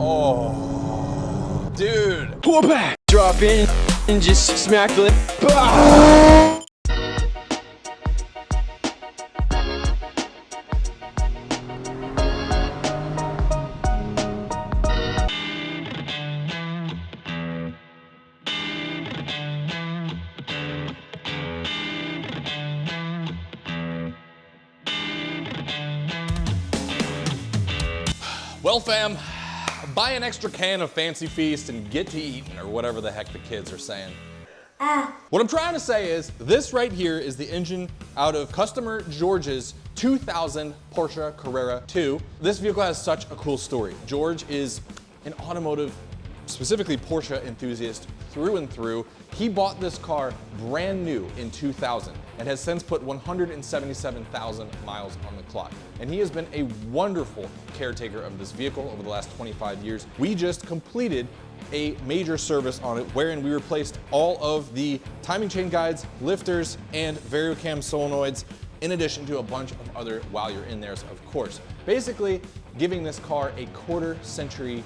Oh, dude. Pull back. Drop in and just smack the lip. Well, fam, buy an extra can of Fancy Feast and get to eating, or whatever the heck the kids are saying. What I'm trying to say is, this right here is the engine out of customer George's 2000 Porsche Carrera 2. This vehicle has such a cool story. George is an automotive, specifically Porsche enthusiast through and through. He bought this car brand new in 2000 and has since put 177,000 miles on the clock. And he has been a wonderful caretaker of this vehicle over the last 25 years. We just completed a major service on it wherein we replaced all of the timing chain guides, lifters, and variocam solenoids, in addition to a bunch of other while you're in theirs, of course. Basically, giving this car a quarter-century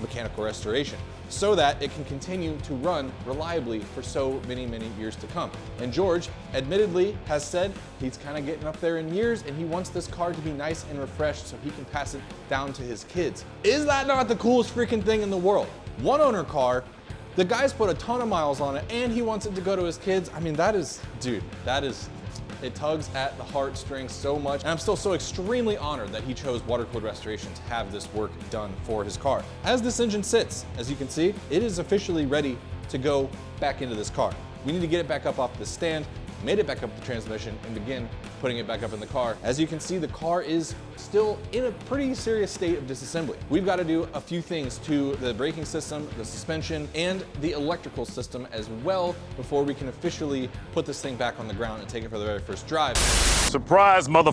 mechanical restoration so that it can continue to run reliably for so many, many years to come. And George, admittedly, has said he's kind of getting up there in years and he wants this car to be nice and refreshed so he can pass it down to his kids. Is that not the coolest freaking thing in the world? One owner car, the guy's put a ton of miles on it and he wants it to go to his kids. I mean, that is, dude, it tugs at the heartstrings so much. And I'm still so extremely honored that he chose Water-Cooled Restoration to have this work done for his car. As this engine sits, as you can see, it is officially ready to go back into this car. We need to get it back up off the stand, made it back up the transmission, and begin putting it back up in the car. As you can see, the car is still in a pretty serious state of disassembly. We've got to do a few things to the braking system, the suspension, and the electrical system as well before we can officially put this thing back on the ground and take it for the very first drive. Surprise, mother.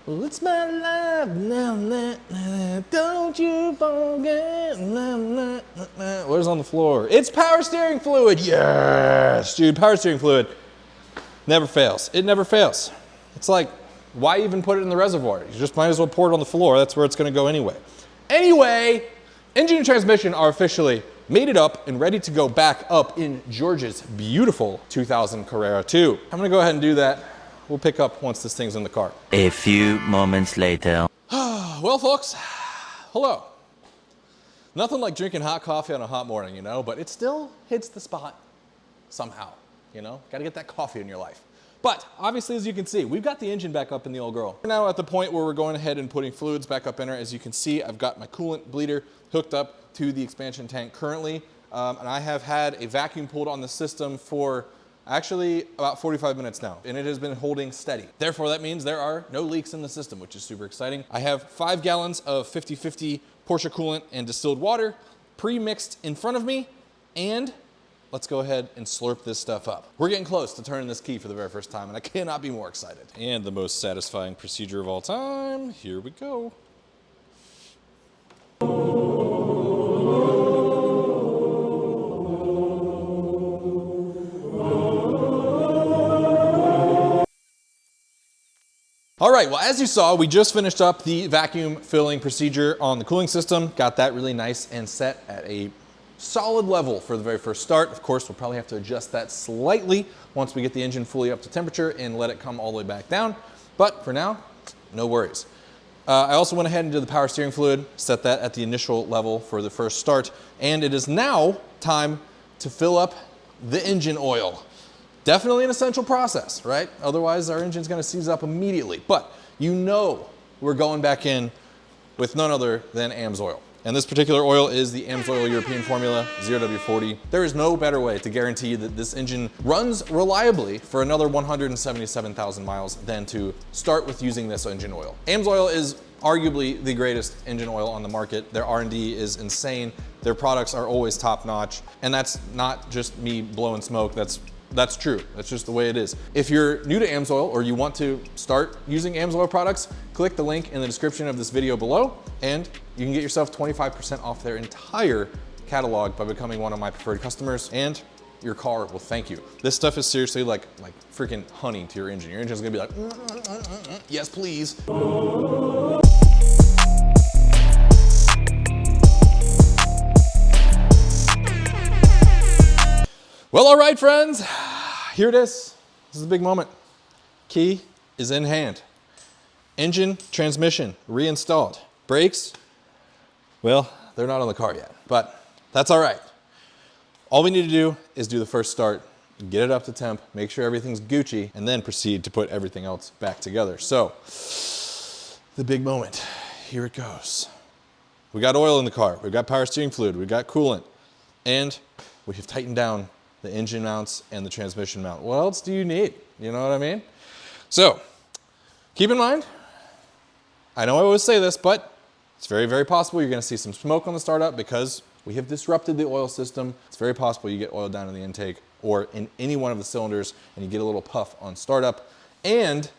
Well, it's my life now, don't you forget. Where's on the floor? It's power steering fluid. Yes, dude, power steering fluid never fails. It never fails. It's like, why even put it in the reservoir? You just might as well pour it on the floor. That's where it's gonna go anyway. Anyway, engine and transmission are officially mated up and ready to go back up in George's beautiful 2000 Carrera 2. I'm gonna go ahead and do that. We'll pick up once this thing's in the car. A few moments later. Well, folks, hello. Nothing like drinking hot coffee on a hot morning, you know, but it still hits the spot somehow, you know? Gotta get that coffee in your life. But obviously, as you can see, we've got the engine back up in the old girl. We're now at the point where we're going ahead and putting fluids back up in her. As you can see, I've got my coolant bleeder hooked up to the expansion tank currently. And I have had a vacuum pulled on the system for actually about 45 minutes now, and it has been holding steady. Therefore, that means there are no leaks in the system, which is super exciting. I have 5 gallons of 50/50 Porsche coolant and distilled water pre-mixed in front of me, and let's go ahead and slurp this stuff up. We're getting close to turning this key for the very first time, and I cannot be more excited. And the most satisfying procedure of all time, here we go. All right, well, as you saw, we just finished up the vacuum filling procedure on the cooling system, got that really nice and set at a solid level for the very first start. Of course, we'll probably have to adjust that slightly once we get the engine fully up to temperature and let it come all the way back down. But for now, no worries. I also went ahead and did the power steering fluid, set that at the initial level for the first start, and it is now time to fill up the engine oil. Definitely an essential process, right? Otherwise, our engine's gonna seize up immediately. But you know we're going back in with none other than AMSOIL. And this particular oil is the AMSOIL European Formula 0W40. There is no better way to guarantee that this engine runs reliably for another 177,000 miles than to start with using this engine oil. AMSOIL is arguably the greatest engine oil on the market. Their R&D is insane. Their products are always top notch. And that's not just me blowing smoke, that's true. That's just the way it is. If you're new to AMSOIL or you want to start using AMSOIL products, click the link in the description of this video below and you can get yourself 25% off their entire catalog by becoming one of my preferred customers, and your car will thank you. This stuff is seriously like freaking honey to your engine. Your engine's gonna be like, yes, please. Well, all right, friends, here it is. This is a big moment. Key is in hand. Engine, transmission, reinstalled. Brakes, well, they're not on the car yet, but that's all right. All we need to do is do the first start, get it up to temp, make sure everything's Gucci, and then proceed to put everything else back together. So, the big moment, here it goes. We got oil in the car, we've got power steering fluid, we've got coolant, and we have tightened down the engine mounts and the transmission mount. What else do you need? You know what I mean? So, keep in mind, I know I always say this, but it's very, very possible you're gonna see some smoke on the startup because we have disrupted the oil system. It's very possible you get oil down in the intake or in any one of the cylinders and you get a little puff on startup. And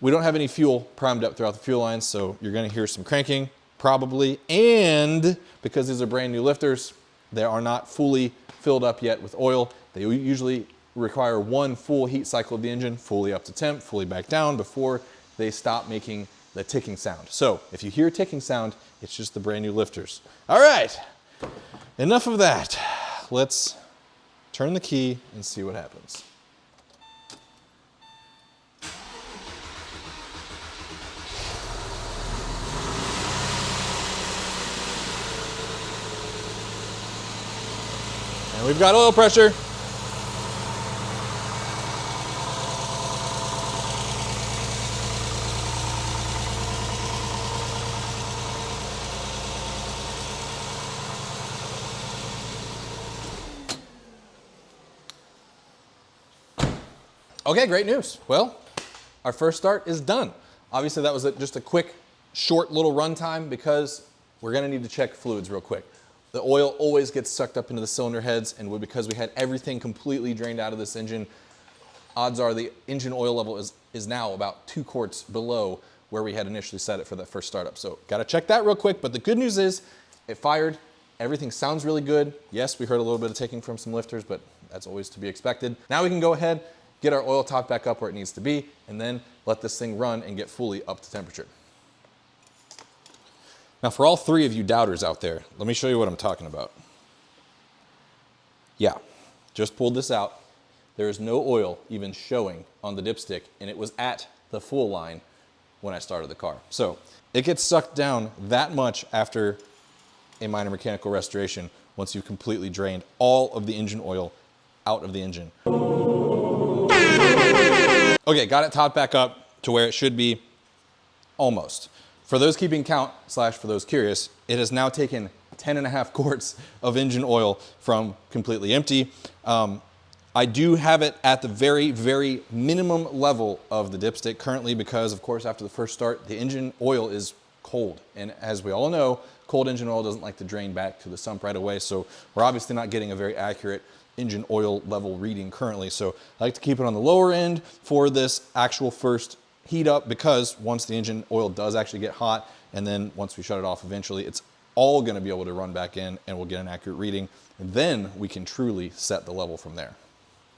we don't have any fuel primed up throughout the fuel lines, so you're gonna hear some cranking, probably. And because these are brand new lifters, they are not fully filled up yet with oil. They usually require one full heat cycle of the engine, fully up to temp, fully back down before they stop making the ticking sound. So if you hear a ticking sound, it's just the brand new lifters. All right, enough of that. Let's turn the key and see what happens. And we've got oil pressure. Okay, great news. Well, our first start is done. Obviously that was just a quick, short little run time because we're gonna need to check fluids real quick. The oil always gets sucked up into the cylinder heads, and because we had everything completely drained out of this engine, odds are the engine oil level is now about 2 quarts below where we had initially set it for that first startup. So gotta check that real quick, but the good news is it fired. Everything sounds really good. Yes, we heard a little bit of ticking from some lifters, but that's always to be expected. Now we can go ahead, get our oil top back up where it needs to be, and then let this thing run and get fully up to temperature. Now for all 3 of you doubters out there, let me show you what I'm talking about. Yeah, just pulled this out. There is no oil even showing on the dipstick, and it was at the full line when I started the car. So it gets sucked down that much after a minor mechanical restoration once you've completely drained all of the engine oil out of the engine. Okay, got it topped back up to where it should be, almost. For those keeping count, / for those curious, it has now taken 10.5 quarts of engine oil from completely empty. I do have it at the very, very minimum level of the dipstick currently because, of course, after the first start, the engine oil is cold. And as we all know, cold engine oil doesn't like to drain back to the sump right away, so we're obviously not getting a very accurate engine oil level reading currently. So I like to keep it on the lower end for this actual first heat up because once the engine oil does actually get hot and then once we shut it off eventually, it's all gonna be able to run back in and we'll get an accurate reading. And then we can truly set the level from there.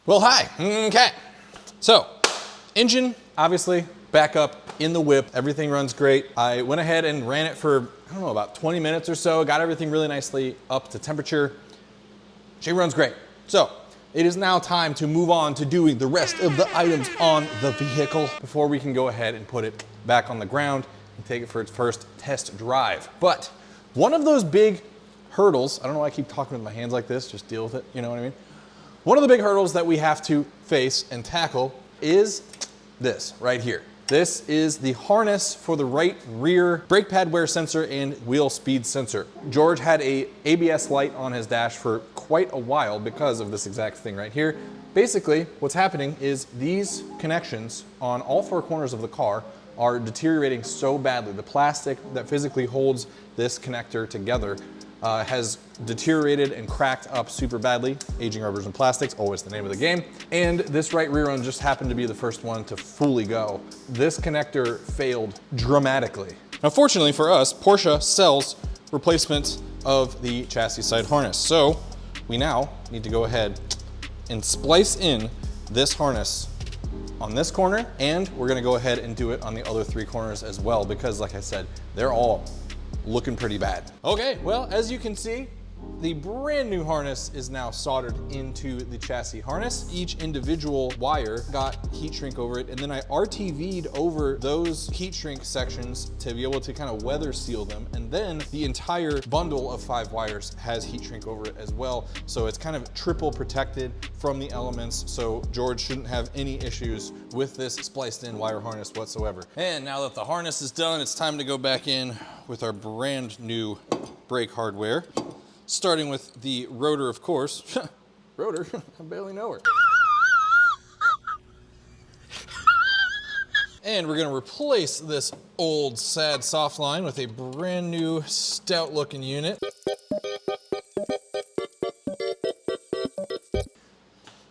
Well, hi, okay. So engine, obviously back up in the whip, everything runs great. I went ahead and ran it for, I don't know, about 20 minutes or so, got everything really nicely up to temperature. She runs great. So it is now time to move on to doing the rest of the items on the vehicle before we can go ahead and put it back on the ground and take it for its first test drive. But one of those big hurdles, I don't know why I keep talking with my hands like this, just deal with it, you know what I mean? One of the big hurdles that we have to face and tackle is this right here. This is the harness for the right rear brake pad wear sensor and wheel speed sensor. George had a ABS light on his dash for quite a while because of this exact thing right here. Basically, what's happening is these connections on all 4 corners of the car are deteriorating so badly. The plastic that physically holds this connector together has deteriorated and cracked up super badly. Aging rubbers and plastics, always the name of the game. And this right rear one just happened to be the first one to fully go. This connector failed dramatically. Now, fortunately for us, Porsche sells replacements of the chassis side harness. So we now need to go ahead and splice in this harness on this corner, and we're gonna go ahead and do it on the other 3 corners as well, because like I said, they're all looking pretty bad. Okay, well, as you can see, The brand new harness is now soldered into the chassis harness. Each individual wire got heat shrink over it, and then I RTV'd over those heat shrink sections to be able to kind of weather seal them. And then the entire bundle of 5 wires has heat shrink over it as well. So it's kind of triple protected from the elements. So George shouldn't have any issues with this spliced in wire harness whatsoever. And now that the harness is done, it's time to go back in with our brand new brake hardware. Starting with the rotor, of course. Rotor, I barely know her. And we're gonna replace this old sad soft line with a brand new stout looking unit.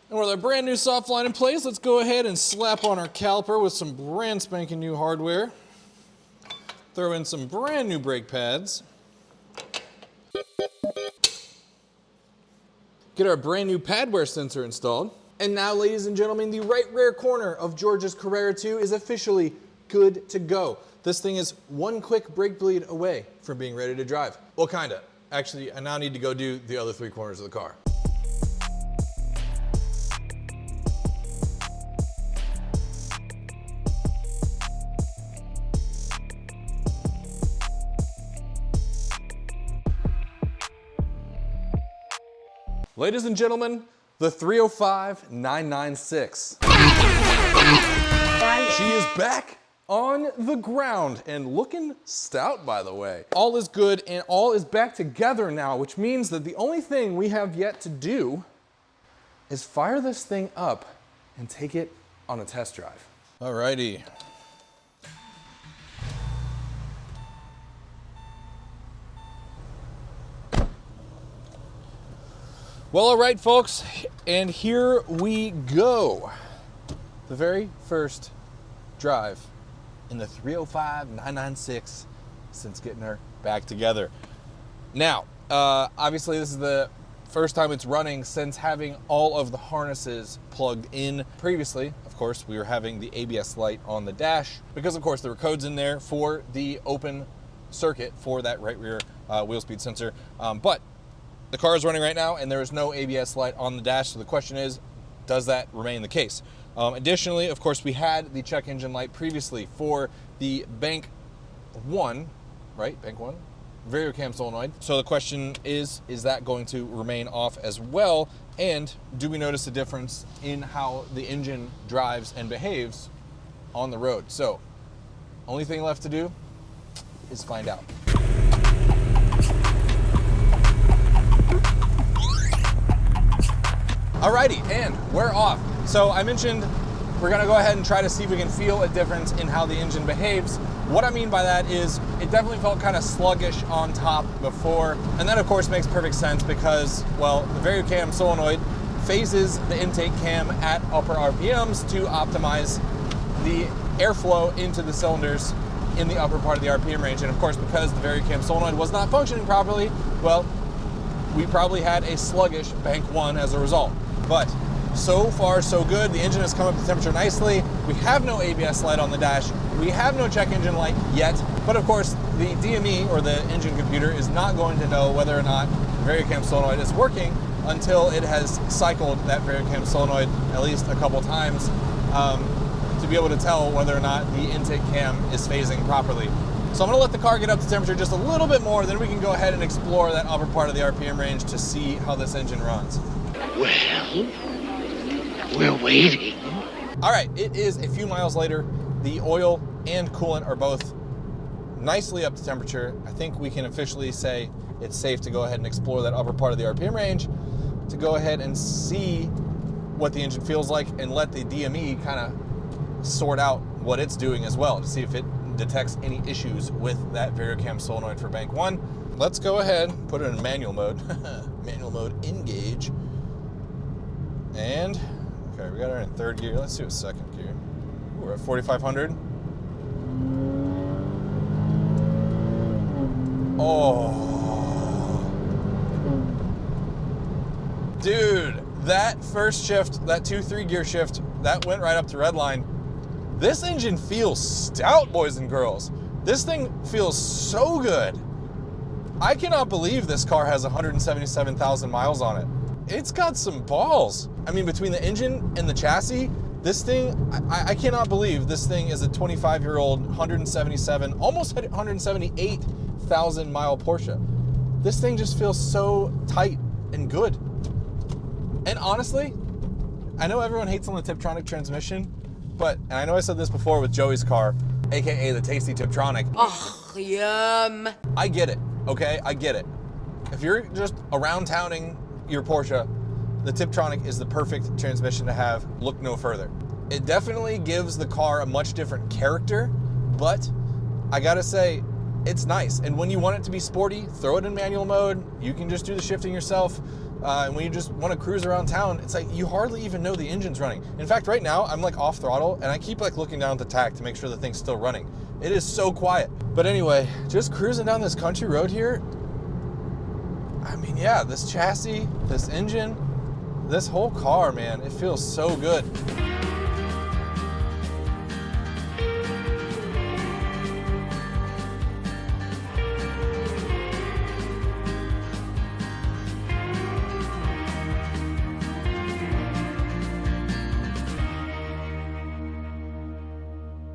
And with our brand new soft line in place, let's go ahead and slap on our caliper with some brand spanking new hardware. Throw in some brand new brake pads. Get our brand new pad wear sensor installed. And now, ladies and gentlemen, the right rear corner of George's Carrera 2 is officially good to go. This thing is one quick brake bleed away from being ready to drive. Well, kinda. Actually, I now need to go do the other 3 corners of the car. Ladies and gentlemen, the 305-996. She is back on the ground and looking stout, by the way. All is good and all is back together now, which means that the only thing we have yet to do is fire this thing up and take it on a test drive. Alrighty. Well, all right, folks, and here we go. The very first drive in the 305-996 since getting her back together. Now, obviously this is the first time it's running since having all of the harnesses plugged in. Previously, of course, we were having the ABS light on the dash because, of course, there were codes in there for the open circuit for that right rear wheel speed sensor, but the car is running right now and there is no ABS light on the dash, so the question is, does that remain the case? Additionally, of course, we had the check engine light previously for the Bank 1, right? Bank 1? Varial cam solenoid. So the question is that going to remain off as well? And do we notice a difference in how the engine drives and behaves on the road? So, only thing left to do is find out. Alrighty, and we're off. So I mentioned we're gonna go ahead and try to see if we can feel a difference in how the engine behaves. What I mean by that is it definitely felt kind of sluggish on top before, and that of course makes perfect sense because, well, the varial cam solenoid phases the intake cam at upper RPMs to optimize the airflow into the cylinders in the upper part of the RPM range. And of course, because the varial cam solenoid was not functioning properly, well, we probably had a sluggish Bank 1 as a result. But so far, so good. The engine has come up to temperature nicely. We have no ABS light on the dash. We have no check engine light yet. But of course, the DME, or the engine computer, is not going to know whether or not the varial cam solenoid is working until it has cycled that varial cam solenoid at least a couple times to be able to tell whether or not the intake cam is phasing properly. So I'm gonna let the car get up to temperature just a little bit more, then we can go ahead and explore that upper part of the RPM range to see how this engine runs. Well, we're waiting. All right, it is a few miles later. The oil and coolant are both nicely up to temperature. I think we can officially say it's safe to go ahead and explore that upper part of the RPM range to go ahead and see what the engine feels like and let the DME kind of sort out what it's doing as well to see if it detects any issues with that varial cam solenoid for Bank 1. Let's go ahead, put it in manual mode. Manual mode, engage. And, okay, we got her in 3rd gear. Let's do a 2nd gear. Ooh, we're at 4,500. Oh. Dude, that first shift, that 2-3 gear shift, that went right up to redline. This engine feels stout, boys and girls. This thing feels so good. I cannot believe this car has 177,000 miles on it. It's got some balls. I mean, between the engine and the chassis, this thing, I cannot believe this thing is a 25-year-old, 177, almost 178,000 mile Porsche. This thing just feels so tight and good. And honestly, I know everyone hates on the Tiptronic transmission, but, and I know I said this before with Joey's car, AKA the Tasty Tiptronic. Oh, yum. I get it, okay? I get it. If you're just around towning your Porsche, the Tiptronic is the perfect transmission to have. Look no further. It definitely gives the car a much different character, but I gotta say, it's nice. And when you want it to be sporty, throw it in manual mode. You can just do the shifting yourself. And when you just want to cruise around town, it's like you hardly even know the engine's running. In fact, right now, I'm like off throttle and I keep like looking down at the tach to make sure the thing's still running. It is so quiet. But anyway, just cruising down this country road here, I mean, yeah, this chassis, this engine, this whole car, man, it feels so good.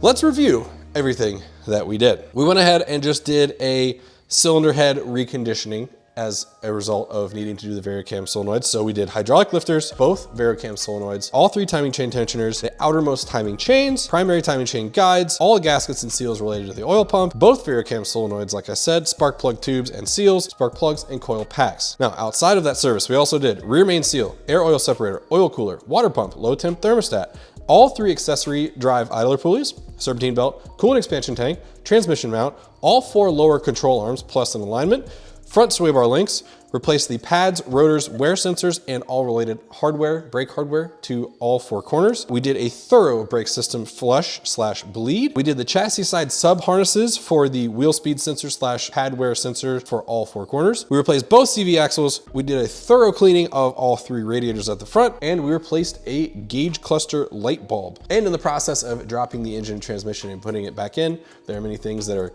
Let's review everything that we did. We went ahead and just did a cylinder head reconditioning as a result of needing to do the Varicam solenoids. So we did hydraulic lifters, both Varicam solenoids, all 3 timing chain tensioners, the outermost timing chains, primary timing chain guides, all the gaskets and seals related to the oil pump, both Varicam solenoids, like I said, spark plug tubes and seals, spark plugs and coil packs. Now, outside of that service, we also did rear main seal, air oil separator, oil cooler, water pump, low temp thermostat, all 3 accessory drive idler pulleys, serpentine belt, coolant expansion tank, transmission mount, all 4 lower control arms plus an alignment, front sway bar links, replace the pads, rotors, wear sensors, and all related hardware, brake hardware to all 4 corners. We did a thorough brake system flush/bleed. We did the chassis side sub harnesses for the wheel speed sensor / pad wear sensor for all 4 corners. We replaced both CV axles. We did a thorough cleaning of all 3 radiators at the front, and we replaced a gauge cluster light bulb. And in the process of dropping the engine, transmission, and putting it back in, there are many things that are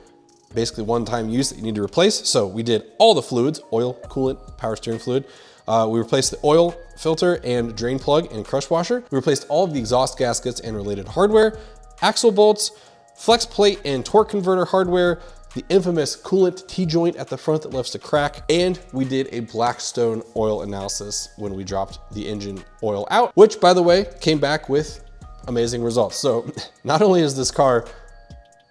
basically one-time use that you need to replace. So we did all the fluids, oil, coolant, power steering fluid. We replaced the oil filter and drain plug and crush washer. We replaced all of the exhaust gaskets and related hardware, axle bolts, flex plate and torque converter hardware, the infamous coolant T-joint at the front that loves to crack, and we did a Blackstone oil analysis when we dropped the engine oil out, which, by the way, came back with amazing results. So not only is this car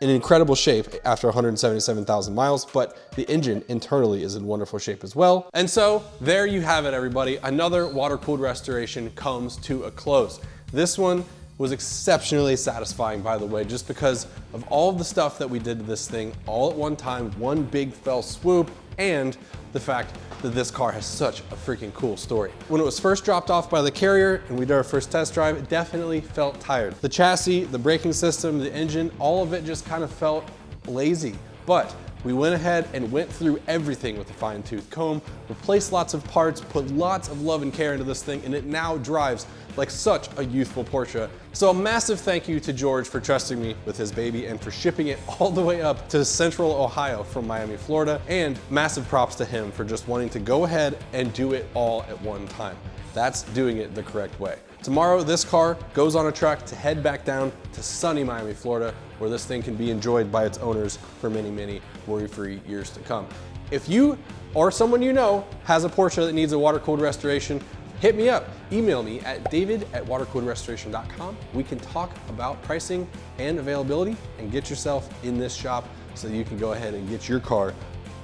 in incredible shape after 177,000 miles, but the engine internally is in wonderful shape as well. And so there you have it, everybody. Another water-cooled restoration comes to a close. This one was exceptionally satisfying, by the way, just because of all of the stuff that we did to this thing all at one time, one big fell swoop, and the fact that this car has such a freaking cool story. When it was first dropped off by the carrier and we did our first test drive, it definitely felt tired. The chassis, the braking system, the engine, all of it just kind of felt lazy. But we went ahead and went through everything with a fine-tooth comb, replaced lots of parts, put lots of love and care into this thing, and it now drives like such a youthful Porsche. So a massive thank you to George for trusting me with his baby and for shipping it all the way up to Central Ohio from Miami, Florida. And massive props to him for just wanting to go ahead and do it all at one time. That's doing it the correct way. Tomorrow, this car goes on a truck to head back down to sunny Miami, Florida, where this thing can be enjoyed by its owners for many, many worry-free years to come. If you or someone you know has a Porsche that needs a water-cooled restoration, hit me up. Email me at david@watercooledrestoration.com. We can talk about pricing and availability and get yourself in this shop so that you can go ahead and get your car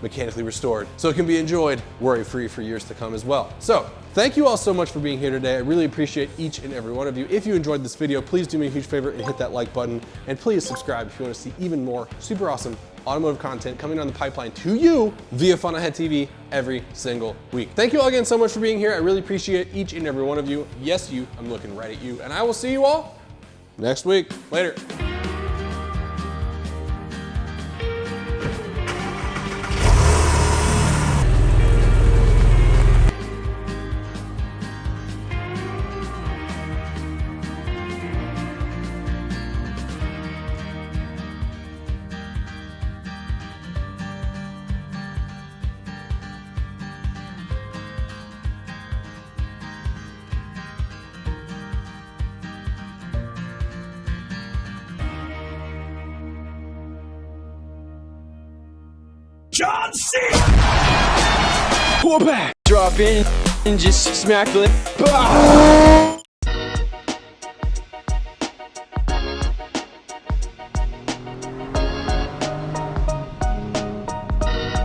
mechanically restored so it can be enjoyed worry-free for years to come as well. So thank you all so much for being here today. I really appreciate each and every one of you. If you enjoyed this video, please do me a huge favor and hit that like button, and please subscribe if you want to see even more super awesome automotive content coming down the pipeline to you via Funnelhead TV every single week. Thank you all again so much for being here. I really appreciate each and every one of you. Yes, you, I'm looking right at you, and I will see you all next week. Later. John Cena! Pull back. Drop in and just smack the lip.